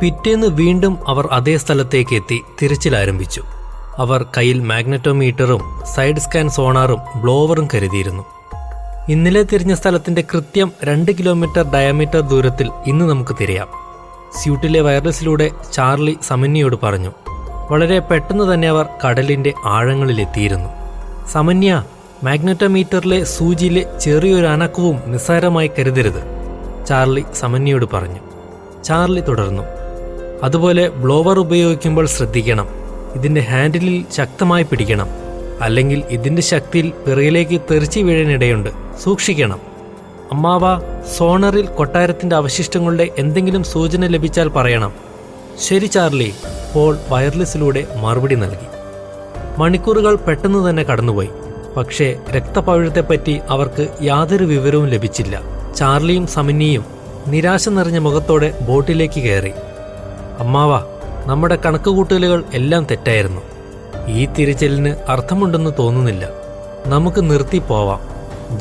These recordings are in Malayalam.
പിറ്റേന്ന് വീണ്ടും അവർ അതേ സ്ഥലത്തേക്ക് എത്തി തിരച്ചിൽ ആരംഭിച്ചു. അവർ കയ്യിൽ മാഗ്നറ്റോമീറ്ററും സൈഡ് സ്കാൻ സോണാറും ബ്ലോവറും കരുതിയിരുന്നു. ഇന്നലെ തിരിഞ്ഞ സ്ഥലത്തിന്റെ കൃത്യം 2 കിലോമീറ്റർ ഡയമീറ്റർ ദൂരത്തിൽ ഇന്ന് നമുക്ക് തിരയാം. സ്യൂട്ടിലെ വയർലെസ്സിലൂടെ ചാർലി സമന്യയോട് പറഞ്ഞു. വളരെ പെട്ടെന്ന് തന്നെ അവർ കടലിന്റെ ആഴങ്ങളിലെത്തിയിരുന്നു. സമന്യ, മാഗ്നറ്റോമീറ്ററിലെ സൂചിയിലെ ചെറിയൊരു അനക്കവും നിസ്സാരമായി കരുതരുത്, ചാർലി സമന്യയോട് പറഞ്ഞു. ചാർലി തുടർന്നു. അതുപോലെ ബ്ലോവർ ഉപയോഗിക്കുമ്പോൾ ശ്രദ്ധിക്കണം. ഇതിന്റെ ഹാൻഡിലിൽ ശക്തമായി പിടിക്കണം, അല്ലെങ്കിൽ ഇതിന്റെ ശക്തിയിൽ പിറകിലേക്ക് തെറിച്ചു വീഴാനിടയുണ്ട്. സൂക്ഷിക്കണം. അമ്മാവ, സോണറിൽ കൊട്ടാരത്തിന്റെ അവശിഷ്ടങ്ങളുടെ എന്തെങ്കിലും സൂചന ലഭിച്ചാൽ പറയണം. ശരി ചാർലി, പോൾ വയർലെസ്സിലൂടെ മറുപടി നൽകി. മണിക്കൂറുകൾ പെട്ടെന്ന് തന്നെ കടന്നുപോയി. പക്ഷേ രക്തപവിഴത്തെപ്പറ്റി അവർക്ക് യാതൊരു വിവരവും ലഭിച്ചില്ല. ചാർലിയും സമന്യയും നിരാശ നിറഞ്ഞ മുഖത്തോടെ ബോട്ടിലേക്ക് കയറി. അമ്മാവ, നമ്മുടെ കണക്കുകൂട്ടലുകൾ എല്ലാം തെറ്റായിരുന്നു. ഈ തിരച്ചിലിന് അർത്ഥമുണ്ടെന്ന് തോന്നുന്നില്ല. നമുക്ക് നിർത്തി പോവാം.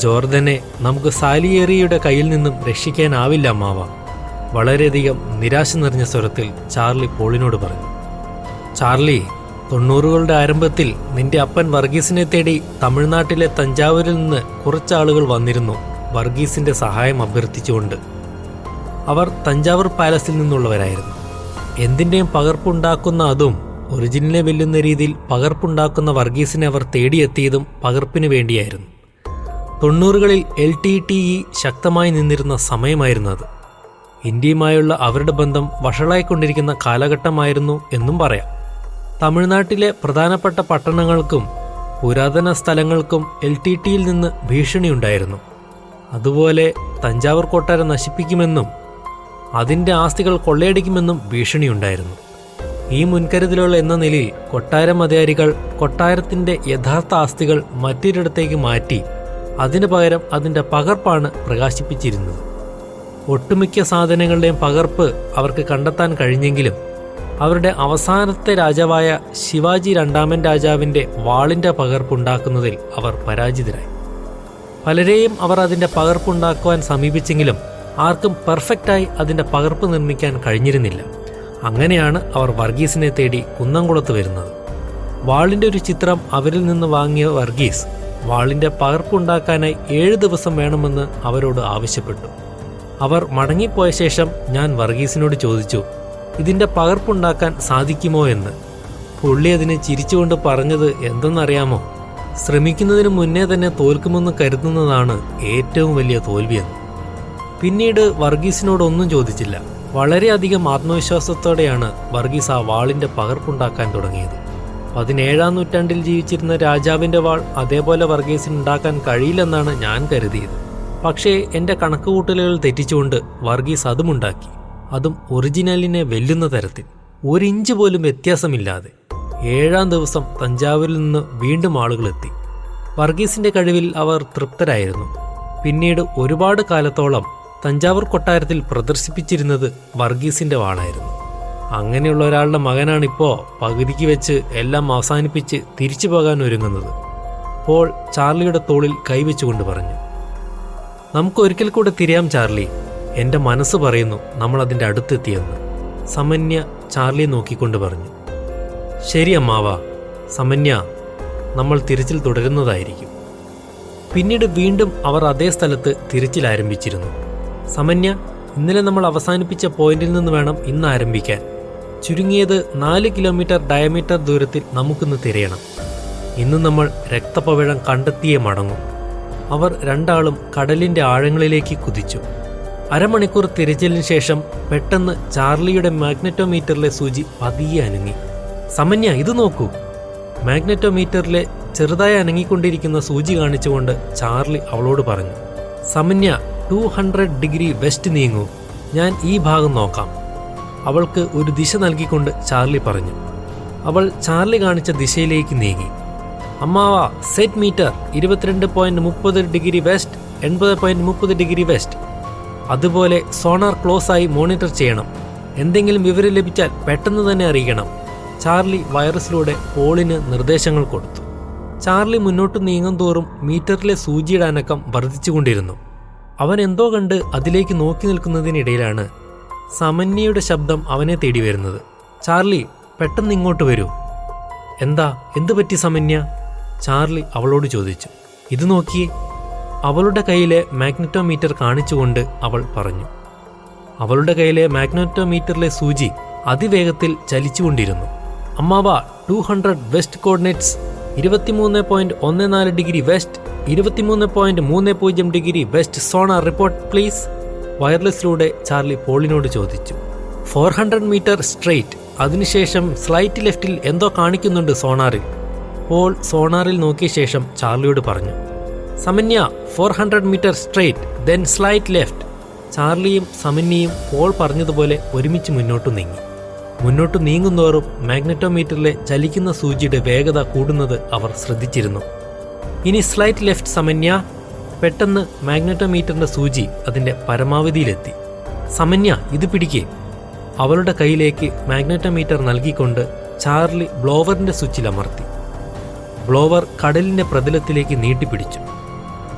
ജോർദനെ നമുക്ക് സാലിയേറിയുടെ കയ്യിൽ നിന്നും രക്ഷിക്കാനാവില്ല അമ്മാവ, വളരെയധികം നിരാശ നിറഞ്ഞ സ്വരത്തിൽ ചാർലി പോളിനോട് പറഞ്ഞു. ചാർലി, 90കളുടെ ആരംഭത്തിൽ നിന്റെ അപ്പൻ വർഗീസിനെ തേടി തമിഴ്നാട്ടിലെ തഞ്ചാവൂരിൽ നിന്ന് കുറച്ചാളുകൾ വന്നിരുന്നു, വർഗീസിന്റെ സഹായം അഭ്യർത്ഥിച്ചുകൊണ്ട്. അവർ തഞ്ചാവൂർ പാലസിൽ നിന്നുള്ളവരായിരുന്നു. എന്തിൻ്റെയും പകർപ്പുണ്ടാക്കുന്ന അതും ഒറിജിനലിനെ വെല്ലുന്ന രീതിയിൽ പകർപ്പുണ്ടാക്കുന്ന വർഗീസിനെ അവർ തേടിയെത്തിയതും പകർപ്പിന് വേണ്ടിയായിരുന്നു. 90കളിൽ LTTE ശക്തമായി നിന്നിരുന്ന സമയമായിരുന്നു അത്. ഇന്ത്യയുമായുള്ള അവരുടെ ബന്ധം വഷളായിക്കൊണ്ടിരിക്കുന്ന കാലഘട്ടമായിരുന്നു എന്നും പറയാം. തമിഴ്നാട്ടിലെ പ്രധാനപ്പെട്ട പട്ടണങ്ങൾക്കും പുരാതന സ്ഥലങ്ങൾക്കും LTTയിൽ നിന്ന് ഭീഷണിയുണ്ടായിരുന്നു. അതുപോലെ തഞ്ചാവൂർ കൊട്ടാരം നശിപ്പിക്കുമെന്നും അതിൻ്റെ ആസ്തികൾ കൊള്ളയടിക്കുമെന്നും ഭീഷണിയുണ്ടായിരുന്നു. ഈ മുൻകരുതലുകൾ എന്ന നിലയിൽ കൊട്ടാരം അധികാരികൾ കൊട്ടാരത്തിൻ്റെ യഥാർത്ഥ ആസ്തികൾ മറ്റൊരിടത്തേക്ക് മാറ്റി അതിനു പകരം അതിൻ്റെ പകർപ്പാണ് പ്രകാശിപ്പിച്ചിരുന്നത്. ഒട്ടുമിക്ക സാധനങ്ങളുടെയും പകർപ്പ് അവർക്ക് കണ്ടെത്താൻ കഴിഞ്ഞെങ്കിലും അവരുടെ അവസാനത്തെ രാജാവായ ശിവാജി 2ാമൻ രാജാവിൻ്റെ വാളിൻ്റെ പകർപ്പുണ്ടാക്കുന്നതിൽ അവർ പരാജിതരായി. പലരെയും അവർ അതിൻ്റെ പകർപ്പുണ്ടാക്കുവാൻ സമീപിച്ചെങ്കിലും ആർക്കും പെർഫെക്റ്റായി അതിൻ്റെ പകർപ്പ് നിർമ്മിക്കാൻ കഴിഞ്ഞിരുന്നില്ല. അങ്ങനെയാണ് അവർ വർഗീസിനെ തേടി കുന്നംകുളത്ത് വരുന്നത്. വാളിൻ്റെ ഒരു ചിത്രം അവരിൽ നിന്ന് വാങ്ങിയ വർഗീസ് വാളിൻ്റെ പകർപ്പുണ്ടാക്കാനായി 7 ദിവസം വേണമെന്ന് അവരോട് ആവശ്യപ്പെട്ടു. അവർ മടങ്ങിപ്പോയ ശേഷം ഞാൻ വർഗീസിനോട് ചോദിച്ചു, ഇതിൻ്റെ പകർപ്പുണ്ടാക്കാൻ സാധിക്കുമോ എന്ന്. പുള്ളി അതിനെ ചിരിച്ചുകൊണ്ട് പറഞ്ഞത് എന്തെന്നറിയാമോ? ശ്രമിക്കുന്നതിന് മുന്നേ തന്നെ തോൽക്കുമെന്ന് കരുതുന്നതാണ് ഏറ്റവും വലിയ തോൽവിയെന്ന്. പിന്നീട് വർഗീസിനോടൊന്നും ചോദിച്ചില്ല. വളരെയധികം ആത്മവിശ്വാസത്തോടെയാണ് വർഗീസ് ആ വാളിൻ്റെ പകർപ്പുണ്ടാക്കാൻ തുടങ്ങിയത്. 17ാം നൂറ്റാണ്ടിൽ ജീവിച്ചിരുന്ന രാജാവിൻ്റെ വാൾ അതേപോലെ വർഗീസിന് ഉണ്ടാക്കാൻ കഴിയില്ലെന്നാണ് ഞാൻ കരുതിയത്. പക്ഷേ എൻ്റെ കണക്കുകൂട്ടലുകൾ തെറ്റിച്ചുകൊണ്ട് വർഗീസ് അതുമുണ്ടാക്കി. അതും ഒറിജിനലിനെ വെല്ലുന്ന തരത്തിൽ, 1 ഇഞ്ച് പോലും വ്യത്യാസമില്ലാതെ. 7ാം ദിവസം തഞ്ചാവൂരിൽ നിന്ന് വീണ്ടും ആളുകളെത്തി. വർഗീസിൻ്റെ കഴിവിൽ അവർ തൃപ്തരായിരുന്നു. പിന്നീട് ഒരുപാട് കാലത്തോളം തഞ്ചാവൂർ കൊട്ടാരത്തിൽ പ്രദർശിപ്പിച്ചിരുന്നത് വർഗീസിൻ്റെ വാളായിരുന്നു. അങ്ങനെയുള്ള ഒരാളുടെ മകനാണിപ്പോൾ പകുതിക്ക് വെച്ച് എല്ലാം അവസാനിപ്പിച്ച് തിരിച്ചു പോകാൻ ഒരുങ്ങുന്നത്. പോൾ ചാർലിയുടെ തോളിൽ കൈവച്ചുകൊണ്ട് പറഞ്ഞു. നമുക്കൊരിക്കൽ കൂടെ തിരിയാം ചാർലി, എൻ്റെ മനസ്സ് പറയുന്നു നമ്മൾ അതിൻ്റെ അടുത്തെത്തിയെന്ന്, സമന്യ ചാർലിയെ നോക്കിക്കൊണ്ട് പറഞ്ഞു. ശരി അമ്മാവ, സമന്യ, നമ്മൾ തിരച്ചിൽ തുടരുന്നതായിരിക്കും. പിന്നീട് വീണ്ടും അവർ അതേ സ്ഥലത്ത് തിരച്ചിൽ ആരംഭിച്ചിരുന്നു. സമന്യ, ഇന്നലെ നമ്മൾ അവസാനിപ്പിച്ച പോയിന്റിൽ നിന്ന് വേണം ഇന്ന് ആരംഭിക്കാൻ. ചുരുങ്ങിയത് 4 കിലോമീറ്റർ ഡയമീറ്റർ ദൂരത്തിൽ നമുക്കിന്ന് തിരയണം. ഇന്ന് നമ്മൾ രക്തപവിഴം കണ്ടെത്തിയേ മടങ്ങും. അവർ രണ്ടാളും കടലിൻ്റെ ആഴങ്ങളിലേക്ക് കുതിച്ചു. അരമണിക്കൂർ തിരച്ചിലിന് ശേഷം പെട്ടെന്ന് ചാർലിയുടെ മാഗ്നറ്റോമീറ്ററിലെ സൂചി പതിയെ അനങ്ങി. സമന്യ, ഇത് നോക്കൂ. മാഗ്നറ്റോമീറ്ററിലെ ചെറുതായി അനങ്ങിക്കൊണ്ടിരിക്കുന്ന സൂചി കാണിച്ചുകൊണ്ട് ചാർലി അവളോട് പറഞ്ഞു. സമന്യ, 200 ഡിഗ്രി വെസ്റ്റ് നീങ്ങൂ, ഞാൻ ഈ ഭാഗം നോക്കാം. അവൾക്ക് ഒരു ദിശ നൽകിക്കൊണ്ട് ചാർലി പറഞ്ഞു. അവൾ ചാർലി കാണിച്ച ദിശയിലേക്ക് നീങ്ങി. അമ്മാവ, set metre 22.30 degree west, 80.30 degree west. അതുപോലെ സോണാർ ക്ലോസ് ആയി മോണിറ്റർ ചെയ്യണം. എന്തെങ്കിലും വിവരം ലഭിച്ചാൽ പെട്ടെന്ന് തന്നെ അറിയിക്കണം. ചാർലി വൈറസിലൂടെ പോളിന് നിർദ്ദേശങ്ങൾ കൊടുത്തു. ചാർലി മുന്നോട്ട് നീങ്ങും തോറും മീറ്ററിലെ സൂചിയുടെ അനക്കം വർദ്ധിച്ചുകൊണ്ടിരുന്നു. അവൻ എന്തോ കണ്ട് അതിലേക്ക് നോക്കി നിൽക്കുന്നതിനിടയിലാണ് സമന്യയുടെ ശബ്ദം അവനെ തേടി വരുന്നത്. ചാർലി, പെട്ടെന്ന് ഇങ്ങോട്ട് വരൂ. എന്ത് പറ്റി സമന്യ? ചാർലി അവളോട് ചോദിച്ചു. ഇത് നോക്കിയേ. അവളുടെ കയ്യിലെ മാഗ്നറ്റോമീറ്റർ കാണിച്ചുകൊണ്ട് അവൾ പറഞ്ഞു. അവളുടെ കയ്യിലെ മാഗ്നറ്റോമീറ്ററിലെ സൂചി അതിവേഗത്തിൽ ചലിച്ചുകൊണ്ടിരുന്നു. അമ്മാവ, 200 west coordinates, 23.14 degree west, 23.30 degree west sonar report please. വയർലെസ്സിലൂടെ ചാർലി പോളിനോട് ചോദിച്ചു. 400 മീറ്റർ സ്ട്രെയിറ്റ്, അതിനുശേഷം സ്ലൈറ്റ് ലെഫ്റ്റിൽ എന്തോ കാണിക്കുന്നുണ്ട് സോണാറിൽ. പോൾ സോണാറിൽ നോക്കിയ ശേഷം ചാർലിയോട് പറഞ്ഞു. Samanya, 400 metre straight, then slight left. ചാർലിയും സമന്യയും പോൾ പറഞ്ഞതുപോലെ ഒരുമിച്ച് മുന്നോട്ടു നീങ്ങി. മുന്നോട്ടു നീങ്ങുന്തോറും മാഗ്നറ്റോമീറ്ററിലെ ചലിക്കുന്ന സൂചിയുടെ വേഗത കൂടുന്നത് അവർ ശ്രദ്ധിച്ചിരുന്നു. ഇനി സ്ലൈറ്റ് ലെഫ്റ്റ് സമന്യ. പെട്ടെന്ന് മാഗ്നറ്റോമീറ്ററിന്റെ സൂചി അതിന്റെ പരമാവധിയിലെത്തി. സമന്യ, ഇത് പിടിക്കേ. അവളുടെ കയ്യിലേക്ക് മാഗ്നറ്റോമീറ്റർ നൽകിക്കൊണ്ട് ചാർലി ബ്ലോവറിന്റെ സ്വിച്ചിൽ അമർത്തി. ബ്ലോവർ കടലിന്റെ പ്രതലത്തിലേക്ക് നീട്ടിപ്പിടിച്ചു.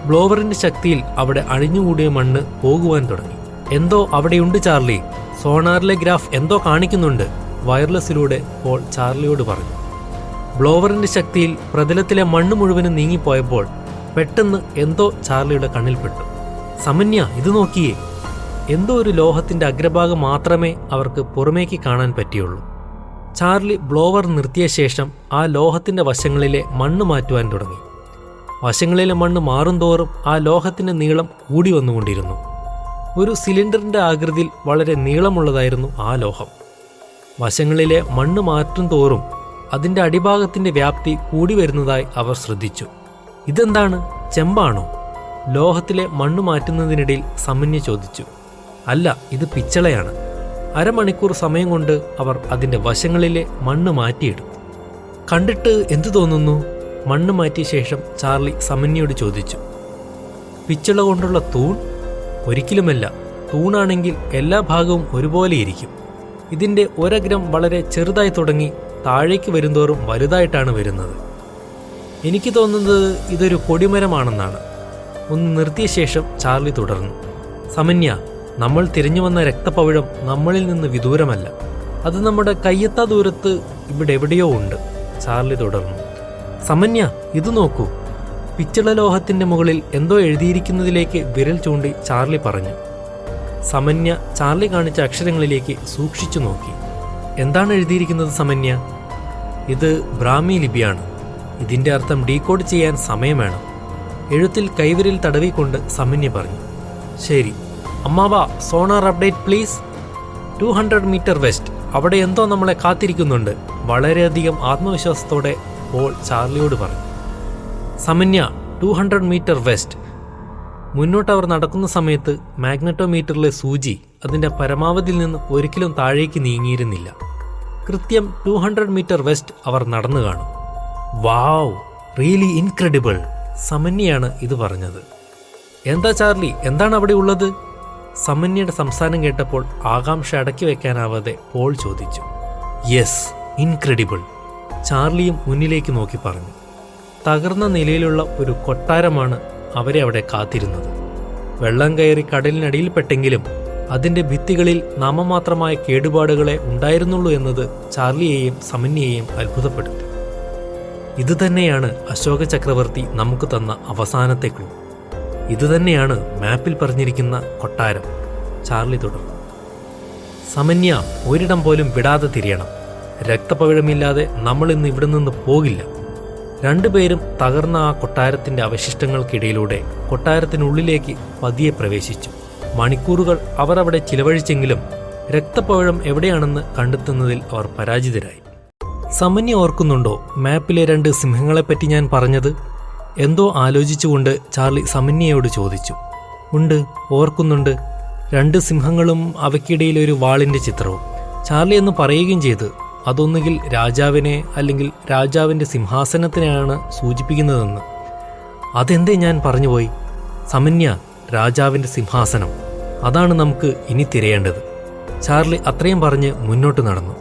ബ്ലോവറിന്റെ ശക്തിയിൽ അവിടെ അഴിഞ്ഞുകൂടിയ മണ്ണ് പോകുവാൻ തുടങ്ങി. എന്തോ അവിടെയുണ്ട് ചാർലി, സോണാറിലെ ഗ്രാഫ് എന്തോ കാണിക്കുന്നുണ്ട്. വയർലെസ്സിലൂടെ പോൾ ചാർലിയോട് പറഞ്ഞു. ബ്ലോവറിന്റെ ശക്തിയിൽ പ്രതലത്തിലെ മണ്ണ് മുഴുവനും നീങ്ങിപ്പോയപ്പോൾ പെട്ടെന്ന് എന്തോ ചാർലിയുടെ കണ്ണിൽപ്പെട്ടു. സമന്യ, ഇത് നോക്കിയേ. എന്തോ ഒരു ലോഹത്തിന്റെ അഗ്രഭാഗം മാത്രമേ അവർക്ക് പുറമേക്ക് കാണാൻ പറ്റിയുള്ളൂ. ചാർലി ബ്ലോവർ നിർത്തിയ ശേഷം ആ ലോഹത്തിന്റെ വശങ്ങളിലെ മണ്ണ് മാറ്റുവാൻ തുടങ്ങി. വശങ്ങളിലെ മണ്ണ് മാറുന്തോറും ആ ലോഹത്തിന്റെ നീളം കൂടി വന്നുകൊണ്ടിരുന്നു. ഒരു സിലിണ്ടറിന്റെ ആകൃതിയിൽ വളരെ നീളമുള്ളതായിരുന്നു ആ ലോഹം. വശങ്ങളിലെ മണ്ണ് മാറ്റും തോറും അതിന്റെ അടിഭാഗത്തിന്റെ വ്യാപ്തി കൂടി വരുന്നതായി അവർ ശ്രദ്ധിച്ചു. ഇതെന്താണ്, ചെമ്പാണോ? ലോഹത്തിലെ മണ്ണ് മാറ്റുന്നതിനിടയിൽ സമന്യ ചോദിച്ചു. അല്ല, ഇത് പിച്ചളയാണ്. അരമണിക്കൂർ സമയം കൊണ്ട് അവർ അതിന്റെ വശങ്ങളിലെ മണ്ണ് മാറ്റിയെടുത്തു. കണ്ടിട്ട് എന്തു തോന്നുന്നു? മണ്ണ് മാറ്റിയ ശേഷം ചാർലി സമന്യയോട് ചോദിച്ചു. പിച്ചള കൊണ്ടുള്ള തൂൺ? ഒരിക്കലുമല്ല. തൂണാണെങ്കിൽ എല്ലാ ഭാഗവും ഒരുപോലെ ഇരിക്കും. ഇതിന്റെ ഒരഗ്രം വളരെ ചെറുതായി തുടങ്ങി താഴേക്ക് വരുന്തോറും വലുതായിട്ടാണ് വരുന്നത്. എനിക്ക് തോന്നുന്നത് ഇതൊരു കൊടിമരമാണെന്നാണ്. ഒന്ന് നിർത്തിയ ശേഷം ചാർലി തുടർന്നു. സമന്യ, നമ്മൾ തിരഞ്ഞു വന്ന രക്തപവിഴം നമ്മളിൽ നിന്ന് വിദൂരമല്ല. അത് നമ്മുടെ കയ്യെത്താ ദൂരത്ത് ഇവിടെ എവിടെയോ ഉണ്ട്. ചാർലി തുടർന്നു. സമന്യ, ഇത് നോക്കൂ. പിച്ചള ലോഹത്തിന്റെ മുകളിൽ എന്തോ എഴുതിയിരിക്കുന്നതിലേക്ക് വിരൽ ചൂണ്ടി ചാർലി പറഞ്ഞു. സമന്യ ചാർലി കാണിച്ച അക്ഷരങ്ങളിലേക്ക് സൂക്ഷിച്ചു നോക്കി. എന്താണ് എഴുതിയിരിക്കുന്നത് സമന്യ? ഇത് ബ്രാഹ്മി ലിപിയാണ്. ഇതിന്റെ അർത്ഥം ഡീകോഡ് ചെയ്യാൻ സമയം വേണം. എഴുത്തിൽ കൈവിരൽ തടവിക്കൊണ്ട് സമന്യ പറഞ്ഞു. ശരി അമ്മാവ, sonar update please. 200 metre west, അവിടെ എന്തോ നമ്മളെ കാത്തിരിക്കുന്നുണ്ട്. വളരെയധികം ആത്മവിശ്വാസത്തോടെ പോൾ ചാർലിയോട് പറഞ്ഞു. Samanya, 200 metre west. മുന്നോട്ട് അവർ നടക്കുന്ന സമയത്ത് മാഗ്നറ്റോമീറ്ററിലെ സൂചി അതിന്റെ പരമാവധിയിൽ നിന്ന് ഒരിക്കലും താഴേക്ക് നീങ്ങിയിരുന്നില്ല. കൃത്യം 200 മീറ്റർ വെസ്റ്റ് അവർ നടന്നു കാണും. വാവ്, റിയലി ഇൻക്രെഡിബിൾ. സമന്യയാണ് ഇത് പറഞ്ഞത്. എന്താ ചാർലി, എന്താണ് അവിടെ ഉള്ളത്? സമന്യയുടെ സംസാരം കേട്ടപ്പോൾ ആകാംക്ഷ അടക്കി വെക്കാനാവാതെ പോൾ ചോദിച്ചു. Yes, incredible. ചാർലിയും മുന്നിലേക്ക് നോക്കി പറഞ്ഞു. തകർന്ന നിലയിലുള്ള ഒരു കൊട്ടാരമാണ് അവരെ അവിടെ കാത്തിരുന്നത്. വെള്ളം കയറി കടലിനടിയിൽപ്പെട്ടെങ്കിലും അതിന്റെ ഭിത്തികളിൽ നാമമാത്രമായ കേടുപാടുകളെ ഉണ്ടായിരുന്നുള്ളൂ എന്നത് ചാർലിയെയും സമന്യയെയും അത്ഭുതപ്പെടുത്തി. ഇതുതന്നെയാണ് അശോക ചക്രവർത്തി നമുക്ക് തന്ന അവസാനത്തെ ക്ലൂ. ഇതുതന്നെയാണ് മാപ്പിൽ പറഞ്ഞിരിക്കുന്ന കൊട്ടാരം. ചാർലി തുടർന്നു. സമന്യ, ഒരിടം പോലും വിടാതെ തിരിയണം. രക്തപവിഴമില്ലാതെ നമ്മൾ ഇന്ന് ഇവിടെ നിന്ന് പോകില്ല. രണ്ടുപേരും തകർന്ന ആ കൊട്ടാരത്തിന്റെ അവശിഷ്ടങ്ങൾക്കിടയിലൂടെ കൊട്ടാരത്തിനുള്ളിലേക്ക് പതിയെ പ്രവേശിച്ചു. മണിക്കൂറുകൾ അവർ അവിടെ ചിലവഴിച്ചെങ്കിലും രക്തപവിഴം എവിടെയാണെന്ന് കണ്ടെത്തുന്നതിൽ അവർ പരാജിതരായി. സമന്യ ഓർക്കുന്നുണ്ടോ മാപ്പിലെ 2 സിംഹങ്ങളെപ്പറ്റി ഞാൻ പറഞ്ഞത്? എന്തോ ആലോചിച്ചുകൊണ്ട് ചാർലി സമന്യയോട് ചോദിച്ചു. ഉണ്ട്, ഓർക്കുന്നുണ്ട്. 2 സിംഹങ്ങളും അവയ്ക്കിടയിൽ ഒരു വാളിന്റെ ചിത്രവും. ചാർലി എന്ന് പറയുകയും ചെയ്ത് അതൊന്നുകിൽ രാജാവിനെ അല്ലെങ്കിൽ രാജാവിന്റെ സിംഹാസനത്തിനെയാണ് സൂചിപ്പിക്കുന്നതെന്ന്. അതെന്തേ ഞാൻ പറഞ്ഞുപോയി? സമന്യ, രാജാവിന്റെ സിംഹാസനം, അതാണ് നമുക്ക് ഇനി തിരയേണ്ടത്. ചാർലി അത്രയും പറഞ്ഞ് മുന്നോട്ട് നടന്നു.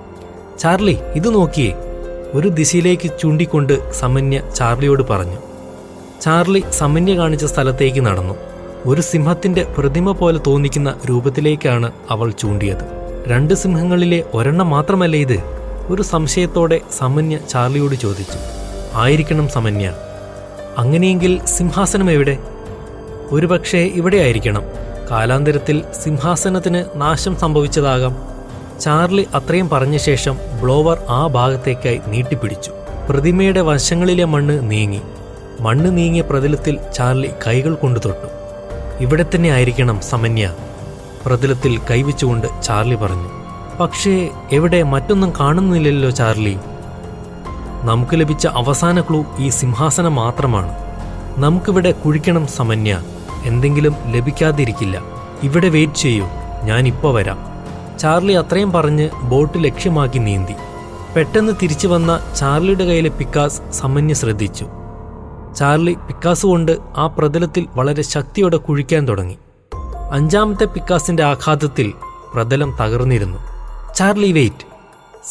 ചാർലി, ഇത് നോക്കിയേ. ഒരു ദിശയിലേക്ക് ചൂണ്ടിക്കൊണ്ട് സമന്യ ചാർലിയോട് പറഞ്ഞു. ചാർലി സമന്യ കാണിച്ച സ്ഥലത്തേക്ക് നടന്നു. ഒരു സിംഹത്തിന്റെ പ്രതിമ പോലെ തോന്നിക്കുന്ന രൂപത്തിലേക്കാണ് അവൾ ചൂണ്ടിയത്. 2 സിംഹങ്ങളിലെ ഒരെണ്ണം മാത്രമല്ലേ ഇത്? ഒരു സംശയത്തോടെ സമന്യ ചാർലിയോട് ചോദിച്ചു. ആയിരിക്കണം സമന്യ. അങ്ങനെയെങ്കിൽ സിംഹാസനം എവിടെ? ഒരുപക്ഷെ ഇവിടെ ആയിരിക്കണം. കാലാന്തരത്തിൽ സിംഹാസനത്തിന് നാശം സംഭവിച്ചതാകാം. ചാർലി അത്രയും പറഞ്ഞ ശേഷം ബ്ലോവർ ആ ഭാഗത്തേക്കായി നീട്ടിപ്പിടിച്ചു. പ്രതിമയുടെ വശങ്ങളിലെ മണ്ണ് നീങ്ങി. മണ്ണ് നീങ്ങിയ പ്രതലത്തിൽ ചാർലി കൈകൾ കൊണ്ടു തൊട്ടു. ഇവിടെ തന്നെ ആയിരിക്കണം സമന്യ. പ്രതലത്തിൽ കൈവച്ചുകൊണ്ട് ചാർലി പറഞ്ഞു. പക്ഷേ എവിടെ? മറ്റൊന്നും കാണുന്നില്ലല്ലോ ചാർലി. നമുക്ക് ലഭിച്ച അവസാന ക്ലൂ ഈ സിംഹാസനം മാത്രമാണ്. നമുക്കിവിടെ കുഴിക്കണം സമന്യ. എന്തെങ്കിലും ലഭിക്കാതിരിക്കില്ല. ഇവിടെ വെയിറ്റ് ചെയ്യൂ, ഞാനിപ്പോൾ വരാം. ചാർലി അത്രയും പറഞ്ഞ് ബോട്ട് ലക്ഷ്യമാക്കി നീന്തി. പെട്ടെന്ന് തിരിച്ചു വന്ന ചാർലിയുടെ കയ്യിലെ പിക്കാസ് സമന്യ ശ്രദ്ധിച്ചു. ചാർലി പിക്കാസ് കൊണ്ട് ആ പ്രതലത്തിൽ വളരെ ശക്തിയോടെ കുഴിക്കാൻ തുടങ്ങി. 5ാമത്തെ പിക്കാസിന്റെ ആഘാതത്തിൽ പ്രതലം തകർന്നിരുന്നു. Charlie wait!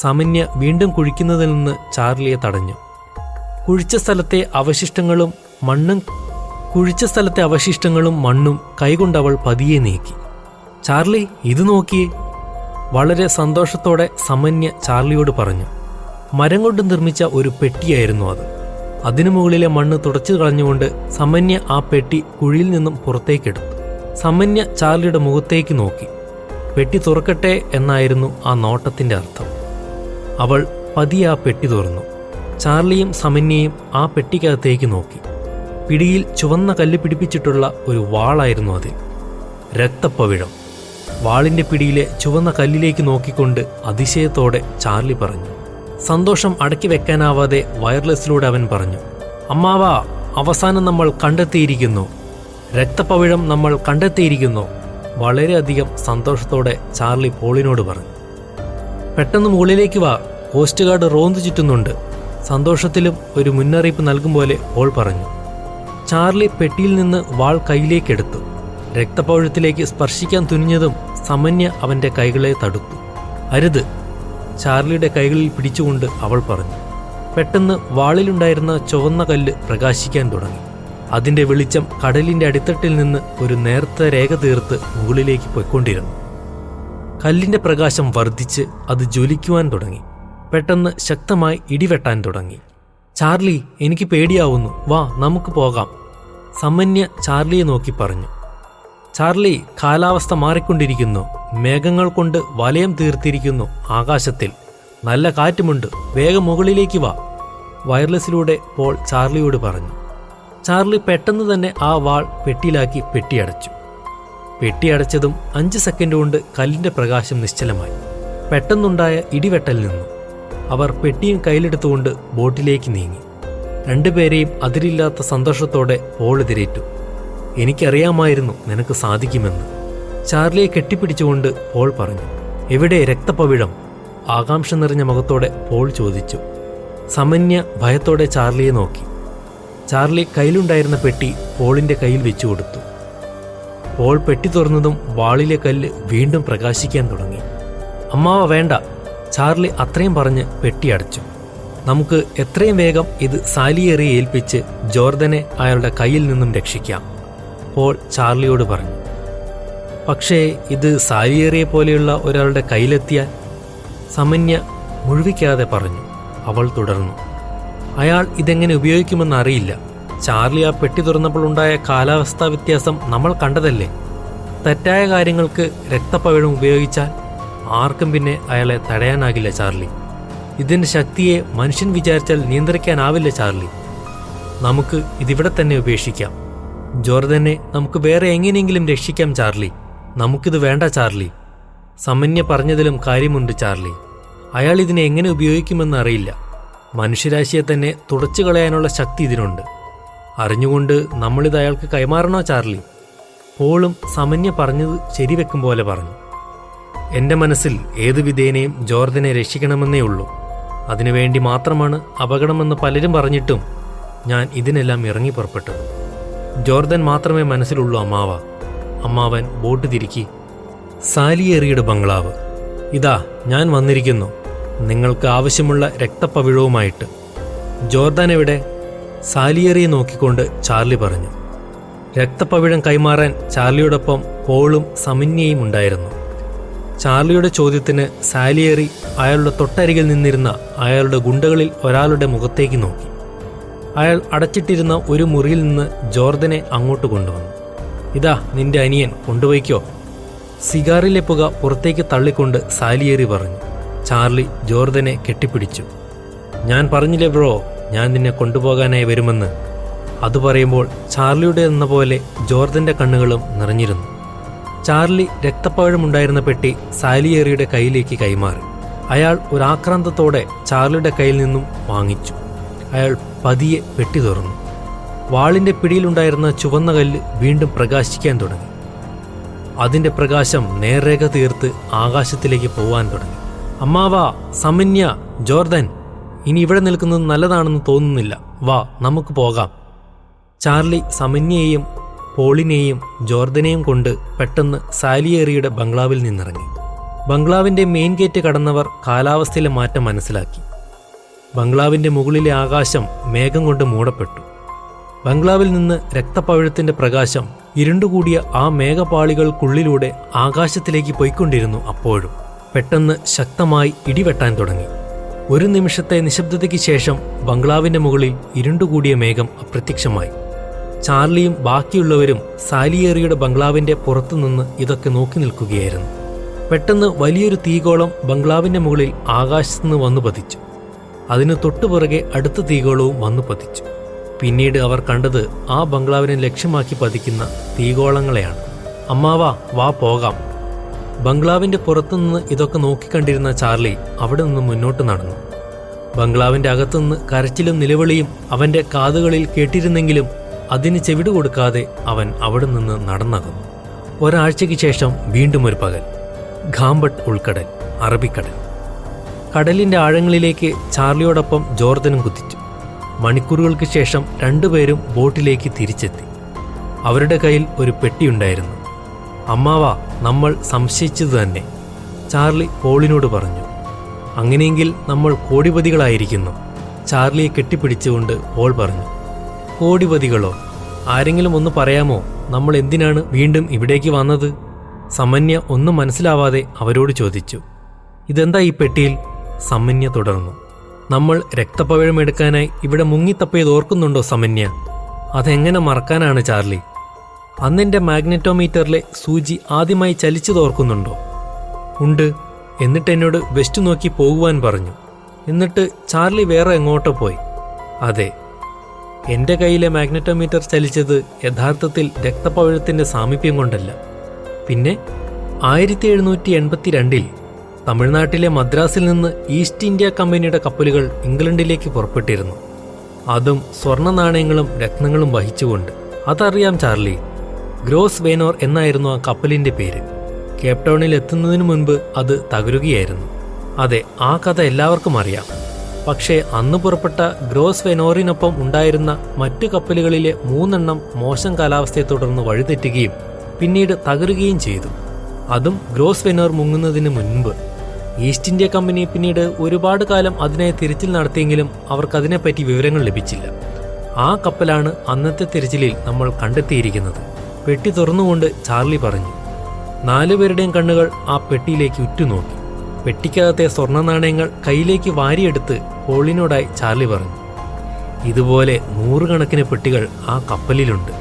സമന്യ വീണ്ടും കുഴിക്കുന്നതിൽ നിന്ന് ചാർലിയെ തടഞ്ഞു. കുഴിച്ച സ്ഥലത്തെ അവശിഷ്ടങ്ങളും മണ്ണും കൈകൊണ്ടവൾ പതിയെ നീക്കി. ചാർലി, ഇത് നോക്കിയേ! വളരെ സന്തോഷത്തോടെ സമന്യ ചാർലിയോട് പറഞ്ഞു. മരം കൊണ്ട് നിർമ്മിച്ച ഒരു പെട്ടിയായിരുന്നു അത്. അതിനു മുകളിലെ മണ്ണ് തുടച്ചു കളഞ്ഞുകൊണ്ട് സമന്യ ആ പെട്ടി കുഴിയിൽ നിന്നും പുറത്തേക്കെടുത്തു. സമന്യ ചാർലിയുടെ മുഖത്തേക്ക് നോക്കി. പെട്ടി തുറക്കട്ടെ എന്നായിരുന്നു ആ നോട്ടത്തിന്റെ അർത്ഥം. അവൾ പതിയെ ആ പെട്ടി തുറന്നു. ചാർലിയും സമന്യയും ആ പെട്ടിക്കകത്തേക്ക് നോക്കി. പിടിയിൽ ചുവന്ന കല്ല് പിടിപ്പിച്ചിട്ടുള്ള ഒരു വാളായിരുന്നു അതിൽ. രക്തപ്പവിഴം. വാളിന്റെ പിടിയിലെ ചുവന്ന കല്ലിലേക്ക് നോക്കിക്കൊണ്ട് അതിശയത്തോടെ ചാർലി പറഞ്ഞു. സന്തോഷം അടക്കി വെക്കാനാവാതെ വയർലെസ്സിലൂടെ അവൻ പറഞ്ഞു. അമ്മാവാ, അവസാനം നമ്മൾ കണ്ടെത്തിയിരിക്കുന്നു. രക്തപ്പവിഴം നമ്മൾ കണ്ടെത്തിയിരിക്കുന്നു. വളരെയധികം സന്തോഷത്തോടെ ചാർലി പോളിനോട് പറഞ്ഞു. പെട്ടെന്ന് മുകളിലേക്ക് വാ, കോസ്റ്റ് ഗാർഡ് റോന്തു ചുറ്റുന്നുണ്ട്. സന്തോഷത്തിലും ഒരു മുന്നറിയിപ്പ് നൽകും പോലെ പോൾ പറഞ്ഞു. ചാർലി പെട്ടിയിൽ നിന്ന് വാൾ കയ്യിലേക്കെടുത്തു. രക്തപ്പവിഴത്തിലേക്ക് സ്പർശിക്കാൻ തുനിഞ്ഞതും സമന്യ അവന്റെ കൈകളെ തടുത്തു. അരുത്! ചാർലിയുടെ കൈകളിൽ പിടിച്ചുകൊണ്ട് അവൾ പറഞ്ഞു. പെട്ടെന്ന് വാളിലുണ്ടായിരുന്ന ചുവന്ന കല്ല് പ്രകാശിക്കാൻ തുടങ്ങി. അതിന്റെ വെളിച്ചം കടലിന്റെ അടിത്തട്ടിൽ നിന്ന് ഒരു നേർത്ത രേഖ തീർത്ത് മുകളിലേക്ക് പോയിക്കൊണ്ടിരുന്നു. കല്ലിന്റെ പ്രകാശം വർദ്ധിച്ച് അത് ജ്വലിക്കുവാൻ തുടങ്ങി. പെട്ടെന്ന് ശക്തമായി ഇടിവെട്ടാൻ തുടങ്ങി. ചാർലി, എനിക്ക് പേടിയാവുന്നു. വാ, നമുക്ക് പോകാം. സമന്യ ചാർലിയെ നോക്കി പറഞ്ഞു. ചാർലി, കാലാവസ്ഥ മാറിക്കൊണ്ടിരിക്കുന്നു. മേഘങ്ങൾ കൊണ്ട് വലയം തീർത്തിരിക്കുന്നു ആകാശത്തിൽ. നല്ല കാറ്റുമുണ്ട്. വേഗം മുകളിലേക്ക് വാ. വയർലെസ്സിലൂടെ പോൾ ചാർലിയോട് പറഞ്ഞു. ചാർലി പെട്ടെന്ന് തന്നെ ആ വാൾ പെട്ടിയിലാക്കി പെട്ടിയടച്ചു. പെട്ടിയടച്ചതും 5 സെക്കൻഡ് കൊണ്ട് കല്ലിന്റെ പ്രകാശം നിശ്ചലമായി. പെട്ടെന്നുണ്ടായ ഇടിവെട്ടൽ നിന്നു. അവർ പെട്ടിയും കയ്യിലെടുത്തുകൊണ്ട് ബോട്ടിലേക്ക് നീങ്ങി. 2 പേരെയും അതിരില്ലാത്ത സന്തോഷത്തോടെ പോൾ എതിരേറ്റു. എനിക്കറിയാമായിരുന്നു നിനക്ക് സാധിക്കുമെന്ന്. ചാർലിയെ കെട്ടിപ്പിടിച്ചുകൊണ്ട് പോൾ പറഞ്ഞു. എവിടെ രക്തപ്പവിഴം? ആകാംക്ഷ നിറഞ്ഞ മുഖത്തോടെ പോൾ ചോദിച്ചു. സമന്യ ഭയത്തോടെ ചാർലിയെ നോക്കി. ചാർലി കയ്യിലുണ്ടായിരുന്ന പെട്ടി പോളിന്റെ കയ്യിൽ വെച്ചു കൊടുത്തു. പോൾ പെട്ടി തുറന്നതും വാളിലെ കല്ല് വീണ്ടും പ്രകാശിക്കാൻ തുടങ്ങി. അമ്മാവ വേണ്ട! ചാർലി അത്രയും പറഞ്ഞ് പെട്ടി അടച്ചു. നമുക്ക് എത്രയും വേഗം ഇത് സാലിയേറിയെ ഏൽപ്പിച്ച് ജോർദനെ അയാളുടെ കയ്യിൽ നിന്നും രക്ഷിക്കാം, പോൾ ചാർലിയോട് പറഞ്ഞു. പക്ഷേ ഇത് സാലിയേറിയെ പോലെയുള്ള ഒരാളുടെ കയ്യിലെത്തിയാൽ? സമന്യ മുഴുവിക്കാതെ പറഞ്ഞു. അവൾ തുടർന്നു. അയാൾ ഇതെങ്ങനെ ഉപയോഗിക്കുമെന്ന് അറിയില്ല. ചാർലി ആ പെട്ടി തുറന്നപ്പോൾ ഉണ്ടായ കാലാവസ്ഥാ വ്യത്യാസം നമ്മൾ കണ്ടതല്ലേ. തെറ്റായ കാര്യങ്ങൾക്ക് രക്തപ്പവിഴം ഉപയോഗിച്ചാൽ ആർക്കും പിന്നെ അയാളെ തടയാനാകില്ല ചാർലി. ഇതിന്റെ ശക്തിയെ മനുഷ്യൻ വിചാരിച്ചാൽ നിയന്ത്രിക്കാനാവില്ല ചാർലി. നമുക്ക് ഇതിവിടെ തന്നെ ഉപേക്ഷിക്കാം. ജോർദനെ നമുക്ക് വേറെ എങ്ങനെയെങ്കിലും രക്ഷിക്കാം ചാർലി. നമുക്കിത് വേണ്ട ചാർലി. സമന്യ പറഞ്ഞതിലും കാര്യമുണ്ട് ചാർലി. അയാൾ ഇതിനെ എങ്ങനെ ഉപയോഗിക്കുമെന്ന് അറിയില്ല. മനുഷ്യരാശിയെ തന്നെ തുടച്ചു കളയാനുള്ള ശക്തി ഇതിനുണ്ട്. അറിഞ്ഞുകൊണ്ട് നമ്മളിത് അയാൾക്ക് കൈമാറണോ ചാർലി? പോളും സമന്യ പറഞ്ഞത് ശരിവെക്കും പോലെ പറഞ്ഞു. എൻ്റെ മനസ്സിൽ ഏതു വിധേനയും ജോർദനെ രക്ഷിക്കണമെന്നേ ഉള്ളൂ. അതിനുവേണ്ടി മാത്രമാണ് അപകടമെന്ന് പലരും പറഞ്ഞിട്ടും ഞാൻ ഇതിനെല്ലാം ഇറങ്ങി പുറപ്പെട്ടത്. ജോർദൻ മാത്രമേ മനസ്സിലുള്ളൂ അമ്മാവ. അമ്മാവൻ ബോട്ട് തിരിക്കി. സാലിയേറിയുടെ ബംഗ്ലാവ്. ഇതാ ഞാൻ വന്നിരിക്കുന്നു, നിങ്ങൾക്ക് ആവശ്യമുള്ള രക്തപ്പവിഴവുമായിട്ട്. ജോർദാൻ എവിടെ? സാലിയേറിയെ നോക്കിക്കൊണ്ട് ചാർലി പറഞ്ഞു. രക്തപ്പവിഴം കൈമാറാൻ ചാർലിയോടൊപ്പം പോളും സമന്യയും ഉണ്ടായിരുന്നു. ചാർലിയുടെ ചോദ്യത്തിന് സാലിയേറി അയാളുടെ തൊട്ടരികിൽ നിന്നിരുന്ന അയാളുടെ ഗുണ്ടകളിൽ ഒരാളുടെ മുഖത്തേക്ക് നോക്കി. അയാൾ അടച്ചിട്ടിരുന്ന ഒരു മുറിയിൽ നിന്ന് ജോർദനെ അങ്ങോട്ട് കൊണ്ടുവന്നു. ഇതാ നിന്റെ അനിയൻ, കൊണ്ടുപോയിക്കോ. സിഗാറിലെ പുക പുറത്തേക്ക് തള്ളിക്കൊണ്ട് സാലിയേറി പറഞ്ഞു. ചാർലി ജോർദനെ കെട്ടിപ്പിടിച്ചു. ഞാൻ പറഞ്ഞില്ലേ ബ്രോ, ഞാൻ നിന്നെ കൊണ്ടുപോകാനായി വരുമെന്ന്. അത് പറയുമ്പോൾ ചാർലിയുടെ എന്ന പോലെ ജോർദന്റെ കണ്ണുകളും നിറഞ്ഞിരുന്നു. ചാർലി രക്തപ്പഴമുണ്ടായിരുന്ന പെട്ടി സാലിയേറിയുടെ കയ്യിലേക്ക് കൈമാറി. അയാൾ ഒരാക്രാന്തത്തോടെ ചാർലിയുടെ കയ്യിൽ നിന്നും വാങ്ങിച്ചു. അയാൾ പതിയെ പെട്ടി തുറന്നു. വാളിന്റെ പിടിയിലുണ്ടായിരുന്ന ചുവന്ന കല്ല് വീണ്ടും പ്രകാശിക്കാൻ തുടങ്ങി. അതിന്റെ പ്രകാശം നേർരേഖ തീർത്ത് ആകാശത്തിലേക്ക് പോവാൻ തുടങ്ങി. അമ്മാവാ, സമന്യ, ജോർദൻ, ഇനി ഇവിടെ നിൽക്കുന്നത് നല്ലതാണെന്ന് തോന്നുന്നില്ല. വാ, നമുക്ക് പോകാം. ചാർലി സമന്യയെയും പോളിനെയും ജോർദനെയും കൊണ്ട് പെട്ടെന്ന് സാലിയേറിയുടെ ബംഗ്ലാവിൽ നിന്നിറങ്ങി. ബംഗ്ലാവിന്റെ മെയിൻ ഗേറ്റ് കടന്നവർ കാലാവസ്ഥയിലെ മാറ്റം മനസ്സിലാക്കി. ബംഗ്ലാവിന്റെ മുകളിലെ ആകാശം മേഘം കൊണ്ട് മൂടപ്പെട്ടു. ബംഗ്ലാവിൽ നിന്ന് രക്തപ്പവിഴത്തിന്റെ പ്രകാശം ഇരുണ്ടുകൂടിയ ആ മേഘപാളികൾക്കുള്ളിലൂടെ ആകാശത്തിലേക്ക് പോയിക്കൊണ്ടിരുന്നു. അപ്പോഴും പെട്ടെന്ന് ശക്തമായി ഇടിവെട്ടാൻ തുടങ്ങി. ഒരു നിമിഷത്തെ നിശബ്ദതയ്ക്ക് ശേഷം ബംഗ്ലാവിന്റെ മുകളിൽ ഇരുണ്ടുകൂടിയ മേഘം അപ്രത്യക്ഷമായി. ചാർലിയും ബാക്കിയുള്ളവരും സാലിയേറിയുടെ ബംഗ്ലാവിന്റെ പുറത്തുനിന്ന് ഇതൊക്കെ നോക്കി നിൽക്കുകയായിരുന്നു. പെട്ടെന്ന് വലിയൊരു തീഗോളം ബംഗ്ലാവിന്റെ മുകളിൽ ആകാശത്തുനിന്ന് വന്നു പതിച്ചു. അതിന് തൊട്ടുപുറകെ അടുത്ത തീഗോളവും വന്നു പതിച്ചു. പിന്നീട് അവർ കണ്ടത് ആ ബംഗ്ലാവിനെ ലക്ഷ്യമാക്കി പതിക്കുന്ന തീഗോളങ്ങളെയാണ്. അമ്മാവാ, വാ പോകാം. ബംഗ്ലാവിന്റെ പുറത്തുനിന്ന് ഇതൊക്കെ നോക്കിക്കണ്ടിരുന്ന ചാർലി അവിടെ നിന്ന് മുന്നോട്ട് നടന്നു. ബംഗ്ലാവിന്റെ അകത്തുനിന്ന് കരച്ചിലും നിലവിളിയും അവന്റെ കാതുകളിൽ കേട്ടിരുന്നെങ്കിലും അതിന് ചെവിട് കൊടുക്കാതെ അവൻ അവിടെ നിന്ന് നടന്നകന്നു. ഒരാഴ്ചയ്ക്ക് ശേഷം വീണ്ടും ഒരു പകൽ. ഖാംബട്ട് ഉൾക്കടൽ, അറബിക്കടൽ. കടലിന്റെ ആഴങ്ങളിലേക്ക് ചാർലിയോടൊപ്പം ജോർദനും കുതിച്ചു. മണിക്കൂറുകൾക്ക് ശേഷം രണ്ടുപേരും ബോട്ടിലേക്ക് തിരിച്ചെത്തി. അവരുടെ കയ്യിൽ ഒരു പെട്ടിയുണ്ടായിരുന്നു. അമ്മാവാ, നമ്മൾ സംശയിച്ചത് തന്നെ, ചാർലി പോളിനോട് പറഞ്ഞു. അങ്ങനെയെങ്കിൽ നമ്മൾ കോടിപതികളായിരിക്കുന്നു, ചാർലിയെ കെട്ടിപ്പിടിച്ചുകൊണ്ട് പോൾ പറഞ്ഞു. കോടിപതികളോ? ആരെങ്കിലും ഒന്ന് പറയാമോ, നമ്മൾ എന്തിനാണ് വീണ്ടും ഇവിടേക്ക് വന്നത്? സമന്യ ഒന്നും മനസ്സിലാവാതെ അവരോട് ചോദിച്ചു. ഇതെന്താ ഈ പെട്ടിയിൽ? സമന്യ തുടർന്നു. നമ്മൾ രക്തപ്പവിഴം എടുക്കാനായി ഇവിടെ മുങ്ങിത്തപ്പിയത് ഓർക്കുന്നുണ്ടോ സമന്യ? അതെങ്ങനെ മറക്കാനാണ് ചാർലി? അന്നെൻ്റെ മാഗ്നറ്റോമീറ്ററിലെ സൂചി ആദ്യമായി ചലിച്ചത് ഓർക്കുന്നുണ്ടോ? ഉണ്ട്. എന്നിട്ട് എന്നോട് വെസ്റ്റ് നോക്കി പോകുവാൻ പറഞ്ഞു. എന്നിട്ട് ചാർലി വേറെ എങ്ങോട്ടോ പോയി. അതെ, എൻ്റെ കയ്യിലെ മാഗ്നറ്റോമീറ്റർ ചലിച്ചത് യഥാർത്ഥത്തിൽ രക്തപ്പവിഴത്തിൻ്റെ സാമീപ്യം കൊണ്ടല്ല. പിന്നെ 1782 തമിഴ്നാട്ടിലെ മദ്രാസിൽ നിന്ന് ഈസ്റ്റ് ഇന്ത്യ കമ്പനിയുടെ കപ്പലുകൾ ഇംഗ്ലണ്ടിലേക്ക് പുറപ്പെട്ടിരുന്നു. അതും സ്വർണ്ണ നാണയങ്ങളും രത്നങ്ങളും വഹിച്ചുകൊണ്ട്. അതറിയാം ചാർലി. ഗ്രോസ് വേനോർ എന്നായിരുന്നു ആ കപ്പലിൻ്റെ പേര്. കേപ്പ് ടൗണിൽ എത്തുന്നതിന് മുൻപ് അത് തകരുകയായിരുന്നു. അതെ, ആ കഥ എല്ലാവർക്കും അറിയാം. പക്ഷേ അന്ന് പുറപ്പെട്ട ഗ്രോസ് വെനോറിനൊപ്പം ഉണ്ടായിരുന്ന മറ്റു കപ്പലുകളിലെ 3 മോശം കാലാവസ്ഥയെ തുടർന്ന് വഴിതെറ്റുകയും പിന്നീട് തകരുകയും ചെയ്തു. അതും ഗ്രോസ് വെനോർ മുങ്ങുന്നതിന് മുൻപ്. ഈസ്റ്റ് ഇന്ത്യ കമ്പനി പിന്നീട് ഒരുപാട് കാലം അതിനായി തിരച്ചിൽ നടത്തിയെങ്കിലും അവർക്കതിനെപ്പറ്റി വിവരങ്ങൾ ലഭിച്ചില്ല. ആ കപ്പലാണ് അന്നത്തെ തിരച്ചിലിൽ നമ്മൾ കണ്ടെത്തിയിരിക്കുന്നത്. പെട്ടി തുറന്നുകൊണ്ട് ചാർലി പറഞ്ഞു. 4 പേരുടെയും കണ്ണുകൾ ആ പെട്ടിയിലേക്ക് ഉറ്റുനോക്കി. പെട്ടിക്കകത്തെ സ്വർണ്ണ നാണയങ്ങൾ കയ്യിലേക്ക് വാരിയെടുത്ത് പോളിനോടായി ചാർലി പറഞ്ഞു. ഇതുപോലെ 100 കണക്കിന് പെട്ടികൾ ആ കപ്പലിലുണ്ട്.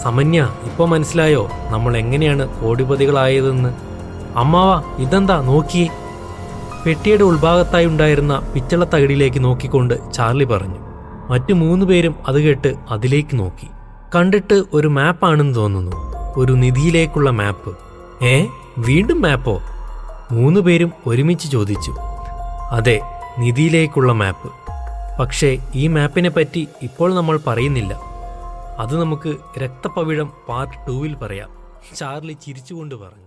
സമന്യ, ഇപ്പോൾ മനസ്സിലായോ നമ്മൾ എങ്ങനെയാണ് കോടിപതികളായതെന്ന്? അമ്മാവാ, ഇതെന്താ നോക്കിയേ. പെട്ടിയുടെ ഉൾഭാഗത്തായി ഉണ്ടായിരുന്ന പിച്ചള തകിടിലേക്ക് നോക്കിക്കൊണ്ട് ചാർലി പറഞ്ഞു. മറ്റു 3 പേരും അത് കേട്ട് അതിലേക്ക് നോക്കി. കണ്ടിട്ട് ഒരു മാപ്പാണെന്ന് തോന്നുന്നു. ഒരു നിധിയിലേക്കുള്ള മാപ്പ്. വീണ്ടും മാപ്പോ? 3 പേരും ഒരുമിച്ച് ചോദിച്ചു. അതെ, നിധിയിലേക്കുള്ള മാപ്പ്. പക്ഷേ ഈ മാപ്പിനെ പറ്റി ഇപ്പോൾ നമ്മൾ പറയുന്നില്ല. അത് നമുക്ക് രക്തപ്പവിഴം പാർട്ട് 2 പറയാം, ചാർലി ചിരിച്ചുകൊണ്ട് പറഞ്ഞു.